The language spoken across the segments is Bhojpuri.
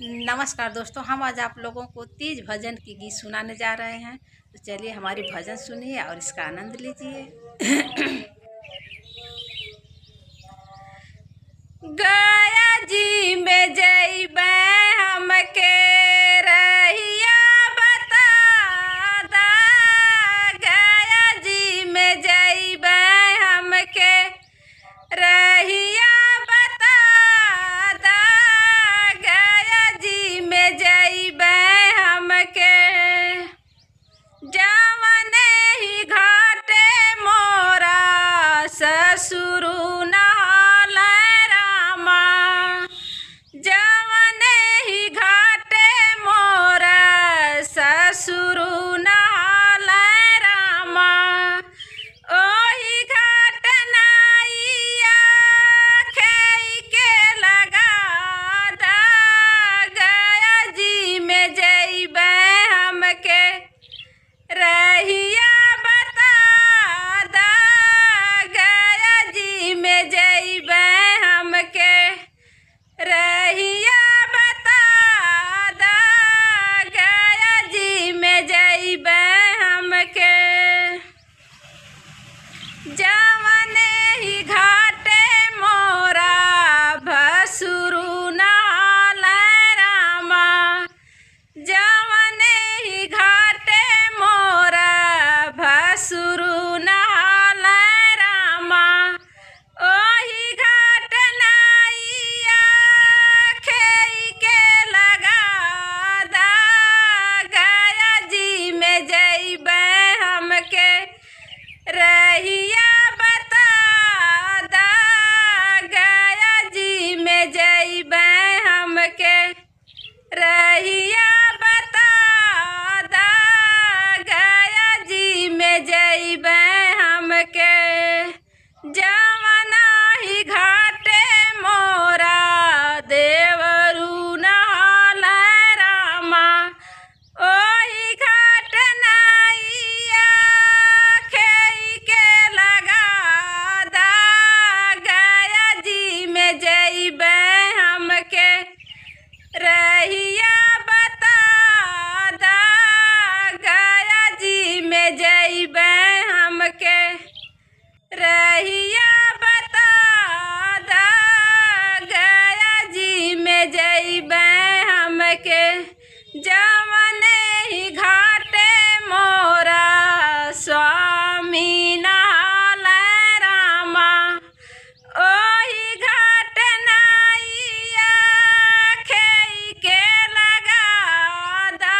नमस्कार दोस्तों, हम आज आप लोगों को तीज भजन की गीत सुनाने जा रहे हैं। तो चलिए हमारी भजन सुनिए और इसका आनंद लीजिए। गया जी में जइबै हमके रहिया बता दा, गया जी में जइबै हमके रहिया बता दा, गया जी में जइबै हमके जवने ही घाटे मोरा ससुर ससुरु नहाल रामा, ओही घाट नाइया खेई के लगा दा, गया जी में जइबै हमके रहिया बता दा, गया जी में जइबै हमके रहिया जवने ही घाटे मोरा भसुरु नहाल रामा, जवने ही घाटे मोरा भसुरु नहाल रामा, ओही घाट नाइया खेई के लगा दा, गया जी में जइबै हमके रहिया बता दा, गया जी में जइबै हमके रहिया बता दा, गया जी में जइबै हमके जवना ही घाटे मोरा देवरू नहाल रामा, ओही घाट नाइया खेई के लगा दा, गया जी में जइबै हमके रहिया बता दा, गया जी में जइबै हमके रहिया बता दा, गया जी में जइबै हमके जवने ही घाटे मोरा स्वामी नहाल रामा, ओही घाट नाइया खेई के लगा दा,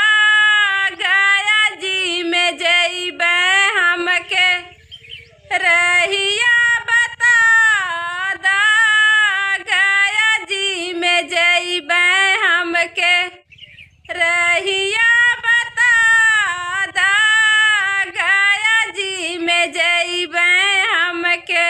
गया जी में जइबै हमके रहिया बता दा, गया जी में जइबै हमके रहिया बता दा, गया जी में जइबै हमके।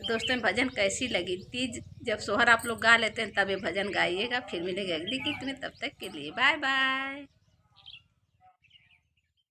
दोस्तों, भजन कैसी लगी? तीज जब सोहर आप लोग गा लेते हैं तब ये भजन गाइएगा। फिर मिलेंगे अगली गीत में, तब तक के लिए बाय बाय।